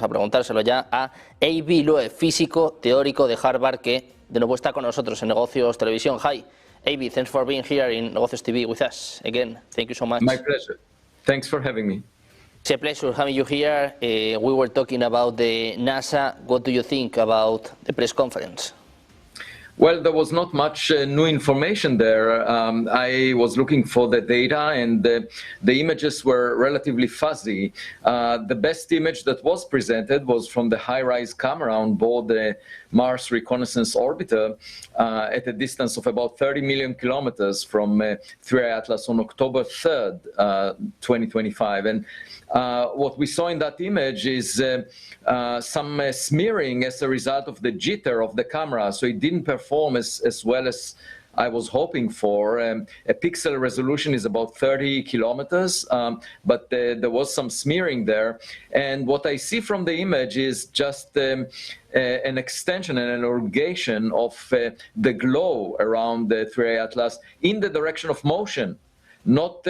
a preguntárselo ya a Avi Loeb, físico teórico de Harvard, que de nuevo está con nosotros en Negocios Televisión. Hi, Avi, thanks for being here in Negocios TV with us again. Thank you so much. My pleasure. Thanks for having me. It's a pleasure having you here. We were talking about the NASA. What do you think about the press conference? Well, there was not much new information there. I was looking for the data, and the images were relatively fuzzy. The best image that was presented was from the high-rise camera on board the Mars Reconnaissance Orbiter at a distance of about 30 million kilometers from 3I Atlas on October 3rd, 2025. And what we saw in that image is some smearing as a result of the jitter of the camera. So it didn't perform as well as I was hoping for. A pixel resolution is about 30 kilometers, but there was some smearing there. And what I see from the image is just an extension and an elongation of the glow around the 3I Atlas in the direction of motion. Not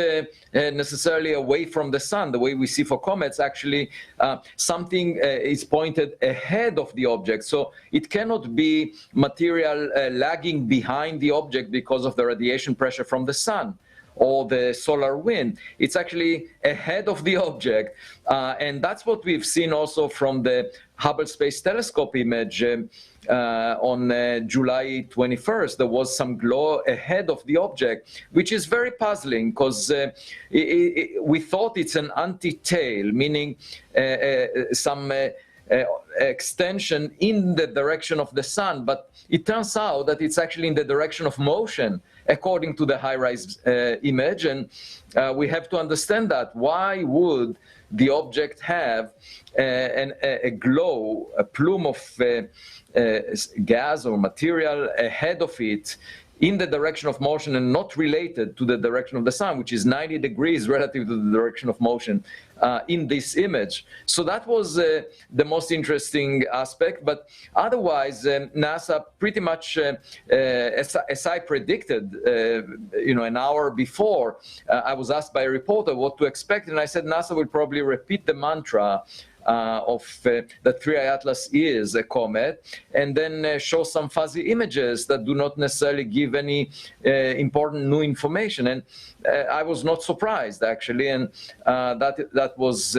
necessarily away from the sun, the way we see for comets. Actually, something is pointed ahead of the object. So it cannot be material lagging behind the object because of the radiation pressure from the sun or the solar wind. It's actually ahead of the object. And that's what we've seen also from the Hubble Space Telescope image on July 21st. There was some glow ahead of the object, which is very puzzling because we thought it's an anti-tail, meaning some extension in the direction of the sun, but it turns out that it's actually in the direction of motion, according to the high-rise image. And we have to understand that. Why would the object have a glow, a plume of gas or material ahead of it in the direction of motion and not related to the direction of the sun, which is 90 degrees relative to the direction of motion in this image? So that was the most interesting aspect. But otherwise, NASA pretty much, as I predicted, an hour before, I was asked by a reporter what to expect, and I said NASA will probably repeat the mantra that 3I Atlas is a comet, and then show some fuzzy images that do not necessarily give any important new information. And I was not surprised, actually, and that was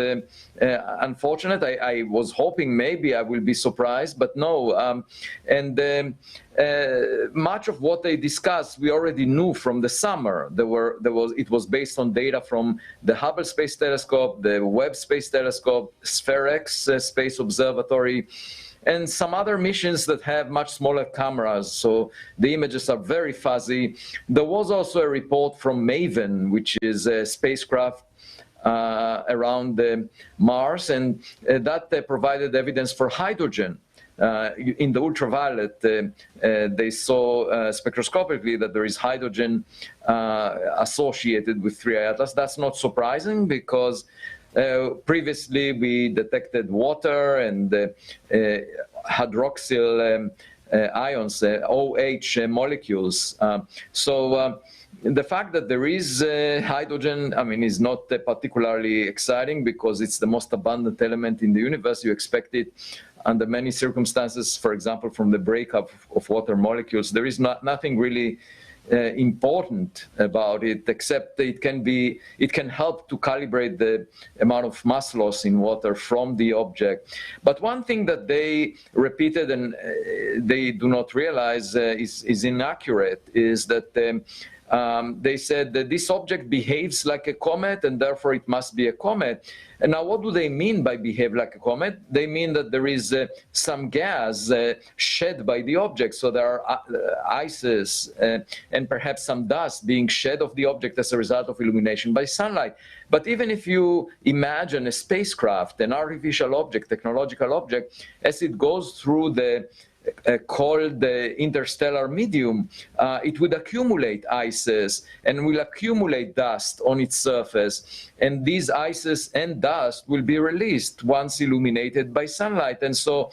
unfortunate. I was hoping maybe I will be surprised, but no. Much of what they discussed we already knew from the summer. It was based on data from the Hubble Space Telescope, the Webb Space Telescope, Spherex Space Observatory, and some other missions that have much smaller cameras, so the images are very fuzzy. There was also a report from MAVEN, which is a spacecraft around Mars, and that provided evidence for hydrogen. In the ultraviolet, they saw spectroscopically that there is hydrogen associated with 3I Atlas. That's not surprising because previously we detected water and hydroxyl ions, OH molecules. The fact that there is hydrogen, is not particularly exciting because it's the most abundant element in the universe. You expect it under many circumstances, for example, from the breakup of water molecules. There is nothing really important about it, except it can help to calibrate the amount of mass loss in water from the object. But one thing that they repeated and they do not realize is inaccurate is that they said that this object behaves like a comet and therefore it must be a comet. And now what do they mean by behave like a comet? They mean that there is some gas shed by the object. So there are ices and perhaps some dust being shed off the object as a result of illumination by sunlight. But even if you imagine a spacecraft, an artificial object, technological object, as it goes through the called the interstellar medium, it would accumulate ices and will accumulate dust on its surface. And these ices and dust will be released once illuminated by sunlight. And so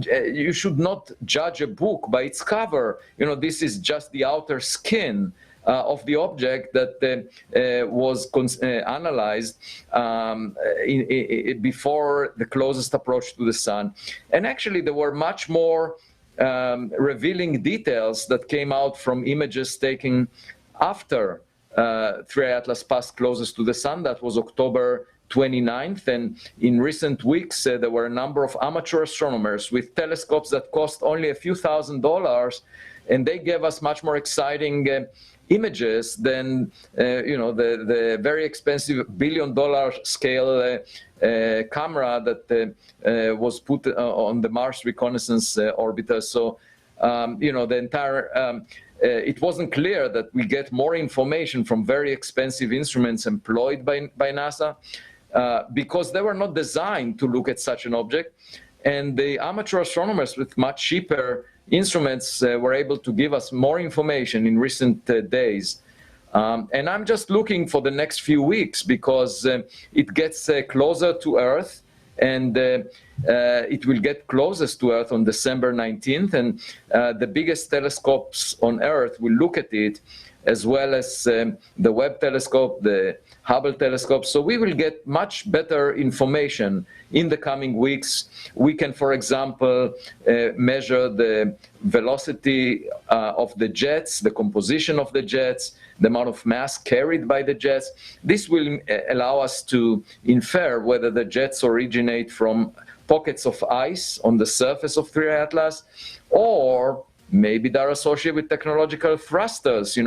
you should not judge a book by its cover. This is just the outer skin. of the object that was analyzed before the closest approach to the sun. And actually, there were much more revealing details that came out from images taken after 3i Atlas passed closest to the sun. That was October 29th, and in recent weeks there were a number of amateur astronomers with telescopes that cost only a few $1,000s, and they gave us much more exciting images than the very expensive billion-dollar scale camera that was put on the Mars Reconnaissance Orbiter. So the entire it wasn't clear that we get more information from very expensive instruments employed by NASA. Because they were not designed to look at such an object, and the amateur astronomers with much cheaper instruments were able to give us more information in recent days. And I'm just looking for the next few weeks because it gets closer to Earth, and it will get closest to Earth on December 19th, and the biggest telescopes on Earth will look at it, as well as the Webb telescope, the Hubble telescope. So we will get much better information in the coming weeks. We can, for example, measure the velocity of the jets, the composition of the jets, the amount of mass carried by the jets. This will allow us to infer whether the jets originate from pockets of ice on the surface of 3i Atlas, or maybe they're associated with technological thrusters,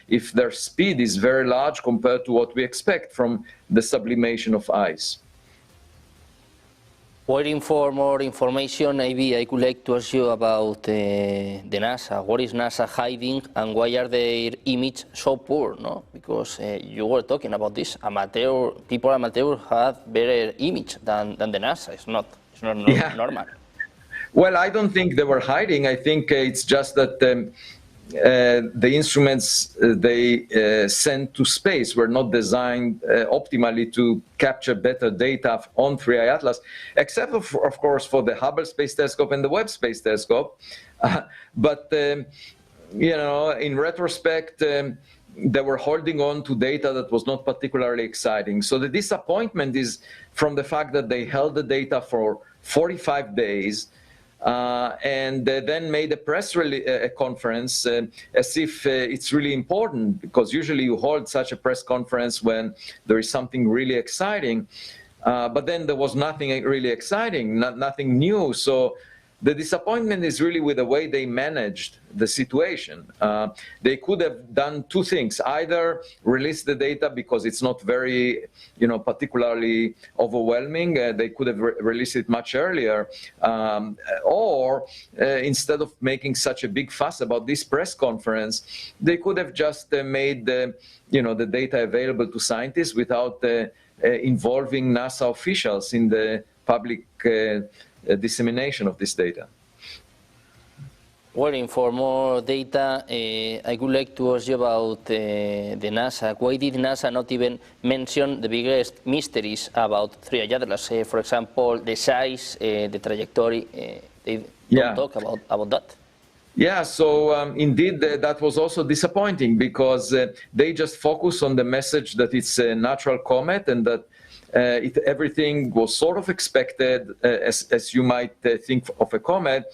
if their speed is very large compared to what we expect from the sublimation of ice. Waiting for more information, maybe I would like to ask you about the NASA. What is NASA hiding, and why are their image so poor? No, because you were talking about this. People have better image than the NASA. It's not normal. Well, I don't think they were hiding. I think it's just that the instruments they sent to space were not designed optimally to capture better data on 3i Atlas, except of course for the Hubble Space Telescope and the Webb Space Telescope. But in retrospect, they were holding on to data that was not particularly exciting. So the disappointment is from the fact that they held the data for 45 days. And then made a press conference as if it's really important, because usually you hold such a press conference when there is something really exciting, but then there was nothing really exciting, nothing new. So the disappointment is really with the way they managed the situation. They could have done two things: either release the data because it's not very, particularly overwhelming. They could have released it much earlier, or instead of making such a big fuss about this press conference, they could have just made the data available to scientists without involving NASA officials in the public dissemination of this data. Waiting for more data, I would like to ask you about the NASA. Why did NASA not even mention the biggest mysteries about 3i Atlas? For example, the size, the trajectory. They don't talk about that. Yeah, so indeed that was also disappointing, because they just focus on the message that it's a natural comet and that everything was sort of expected, as you might think of a comet,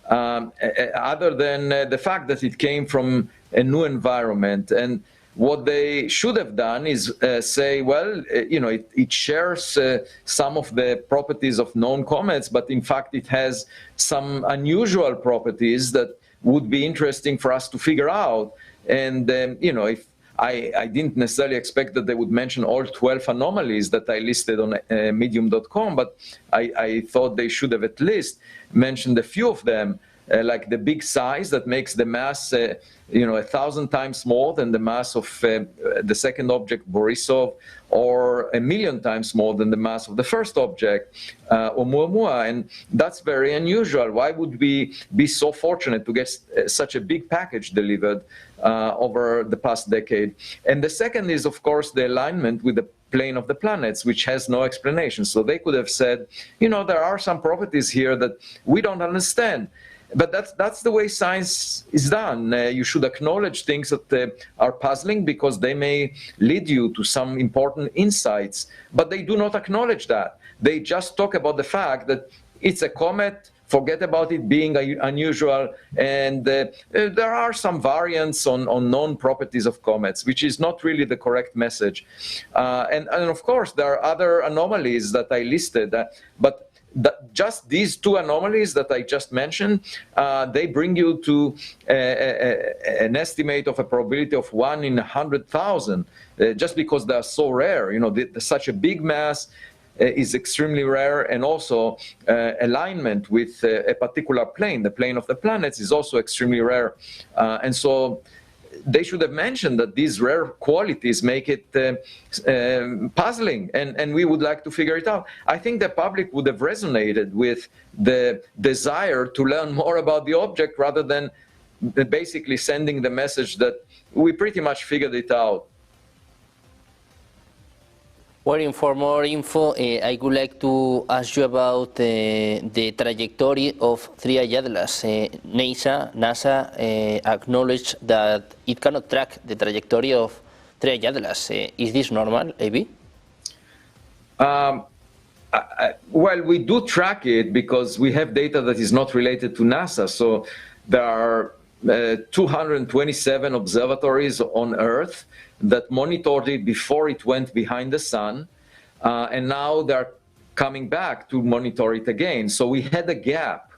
other than the fact that it came from a new environment. And what they should have done is say, well, it shares some of the properties of known comets, but in fact it has some unusual properties that would be interesting for us to figure out. And if I didn't necessarily expect that they would mention all 12 anomalies that I listed on medium.com, but I thought they should have at least mentioned a few of them, like the big size that makes the mass 1,000 times more than the mass of the second object, Borisov, or 1,000,000 times more than the mass of the first object, Oumuamua. And that's very unusual. Why would we be so fortunate to get such a big package delivered over the past decade? And the second is, of course, the alignment with the plane of the planets, which has no explanation. So they could have said, there are some properties here that we don't understand. But that's the way science is done. You should acknowledge things that are puzzling because they may lead you to some important insights, but they do not acknowledge that. They just talk about the fact that it's a comet, forget about it being unusual, and there are some variants on known properties of comets, which is not really the correct message. And of course, there are other anomalies that I listed, but just these two anomalies that I just mentioned, they bring you to an estimate of a probability of 1 in 100,000, just because they are so rare. You know, such a big mass is extremely rare, and also alignment with a particular plane, the plane of the planets, is also extremely rare. And so they should have mentioned that these rare qualities make it puzzling, and we would like to figure it out. I think the public would have resonated with the desire to learn more about the object rather than basically sending the message that we pretty much figured it out. Well, for more info, I would like to ask you about the trajectory of three Ayatolahs. NASA acknowledged that it cannot track the trajectory of three Ayatolahs. Is this normal, Avi? Well, we do track it because we have data that is not related to NASA. So there are 227 observatories on Earth that monitored it before it went behind the sun, and now they're coming back to monitor it again. So we had a gap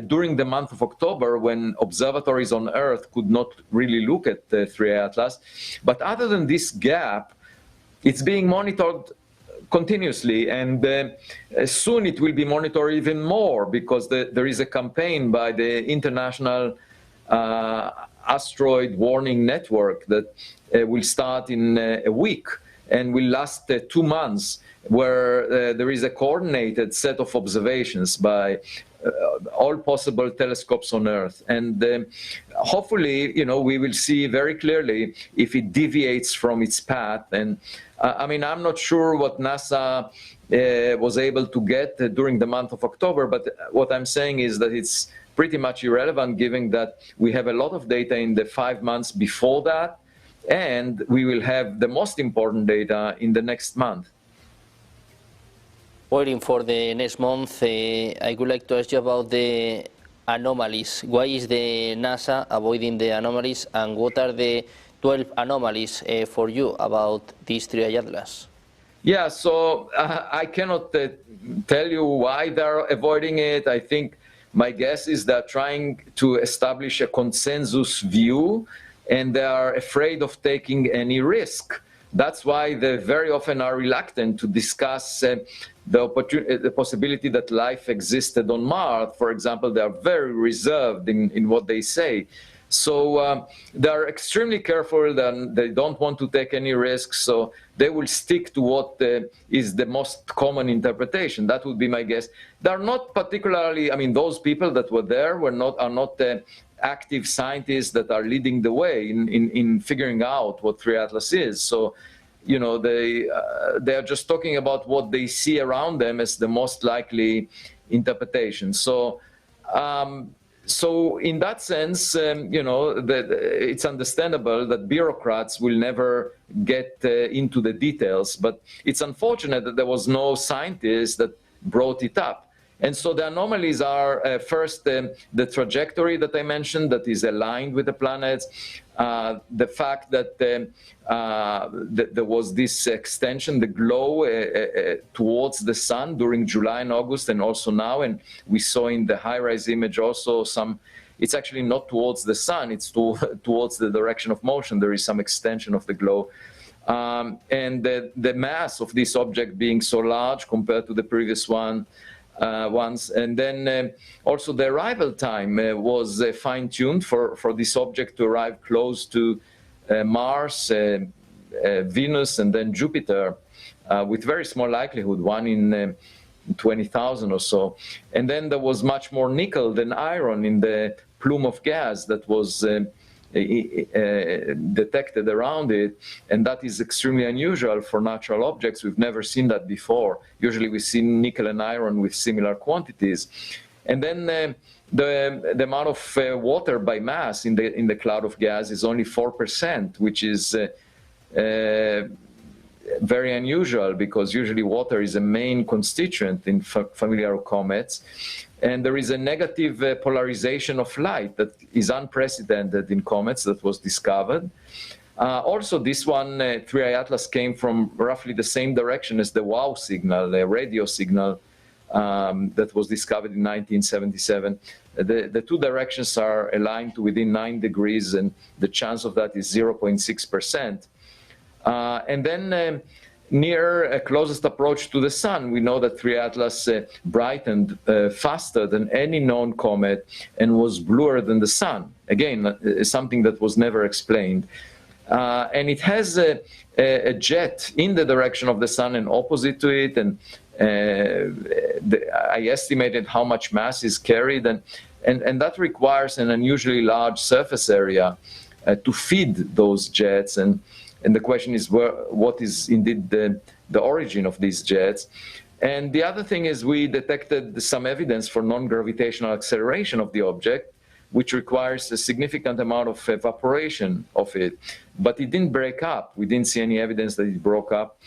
during the month of October when observatories on Earth could not really look at the 3 Atlas. But other than this gap, it's being monitored continuously, and soon it will be monitored even more because there is a campaign by the International Asteroid Warning Network that will start in a week and will last 2 months, where there is a coordinated set of observations by all possible telescopes on Earth. And hopefully, you know, we will see very clearly if it deviates from its path. And I mean, I'm not sure what NASA was able to get during the month of October, but what I'm saying is that it's pretty much irrelevant, given that we have a lot of data in the 5 months before that, and we will have the most important data in the next month. Waiting for the next month, I would like to ask you about the anomalies. Why is the NASA avoiding the anomalies, and what are the 12 anomalies for you about these 3 Ayatolahs? Yeah, so I cannot tell you why they're avoiding it. I think my guess is they're trying to establish a consensus view, and they are afraid of taking any risk. That's why they very often are reluctant to discuss the possibility that life existed on Mars. For example, they are very reserved in what they say. So they are extremely careful, and they don't want to take any risks, so they will stick to what is the most common interpretation. That would be my guess. They're not particularly, I mean, those people that were there are not active scientists that are leading the way in figuring out what 3 Atlas is. So, you know, they are just talking about what they see around them as the most likely interpretation. So, so in that sense, you know, it's understandable that bureaucrats will never get into the details, but it's unfortunate that there was no scientist that brought it up. And so the anomalies are first the trajectory that I mentioned that is aligned with the planets, the fact that there was this extension, the glow towards the sun during July and August, and also now, and we saw in the high-rise image also some, it's actually not towards the sun, it's towards the direction of motion. There is some extension of the glow. And the mass of this object being so large compared to the previous ones, and then also the arrival time was fine-tuned for this object to arrive close to Mars, Venus, and then Jupiter, with very small likelihood, 1 in 20,000 or so. And then there was much more nickel than iron in the plume of gas that was detected around it, and that is extremely unusual for natural objects. We've never seen that before. Usually we've seen nickel and iron with similar quantities. And then the amount of water by mass in the cloud of gas is only 4%, which is very unusual, because usually water is a main constituent in familiar comets. And there is a negative polarization of light that is unprecedented in comets that was discovered. Also, this one, 3I Atlas, came from roughly the same direction as the WOW signal, a radio signal that was discovered in 1977. The two directions are aligned to within 9 degrees, and the chance of that is 0.6%. And then near a closest approach to the sun, we know that 3I Atlas brightened faster than any known comet and was bluer than the sun. Again, something that was never explained. And it has a jet in the direction of the sun and opposite to it, and I estimated how much mass is carried, and that requires an unusually large surface area to feed those jets. And the question is, what is indeed the origin of these jets? And the other thing is, we detected some evidence for non-gravitational acceleration of the object, which requires a significant amount of evaporation of it. But it didn't break up. We didn't see any evidence that it broke up.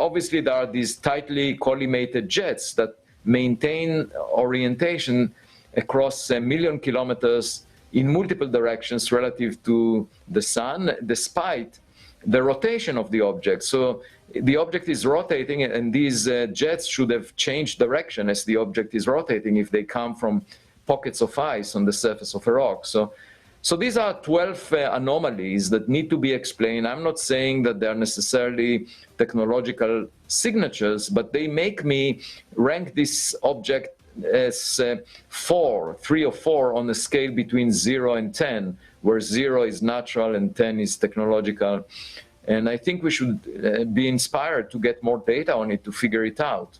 Obviously, there are these tightly collimated jets that maintain orientation across 1 million kilometers in multiple directions relative to the sun, despite the rotation of the object. So the object is rotating, and these jets should have changed direction as the object is rotating if they come from pockets of ice on the surface of a rock. So these are 12 anomalies that need to be explained. I'm not saying that they are necessarily technological signatures, but they make me rank this object as 3 or 4 on a scale between 0 and 10, where 0 is natural and 10 is technological. And I think we should be inspired to get more data on it to figure it out.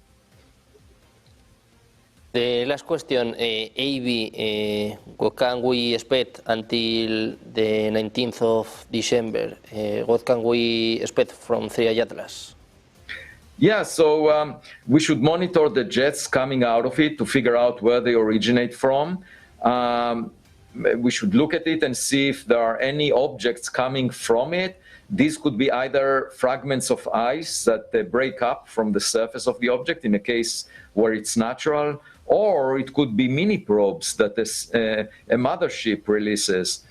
The last question, Avi, what can we expect until the 19th of December? What can we expect from 3I Atlas? Yeah, so we should monitor the jets coming out of it to figure out where they originate from. We should look at it and see if there are any objects coming from it. These could be either fragments of ice that break up from the surface of the object in a case where it's natural, or it could be mini probes that a mothership releases.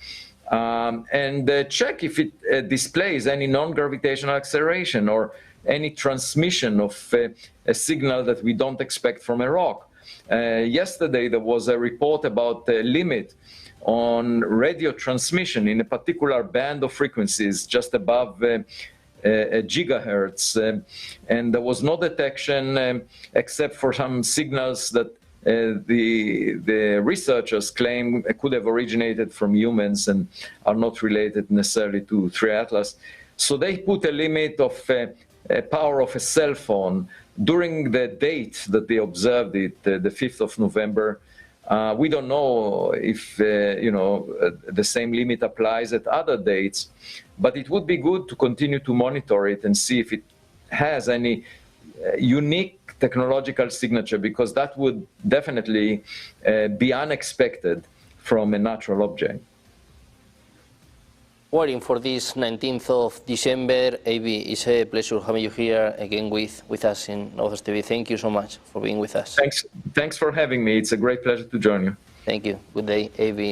And check if it displays any non-gravitational acceleration or any transmission of a signal that we don't expect from a rock. Yesterday there was a report about the limit on radio transmission in a particular band of frequencies just above a gigahertz, and there was no detection except for some signals that the researchers claim could have originated from humans and are not related necessarily to 3I Atlas. So they put a limit of power of a cell phone during the date that they observed it, the 5th of November. We don't know if the same limit applies at other dates, but it would be good to continue to monitor it and see if it has any unique technological signature, because that would definitely be unexpected from a natural object. Waiting for this 19th of December, Avi, it's a pleasure having you here again with us in Modestos TV. Thank you so much for being with us. Thanks for having me. It's a great pleasure to join you. Thank you. Good day, Avi.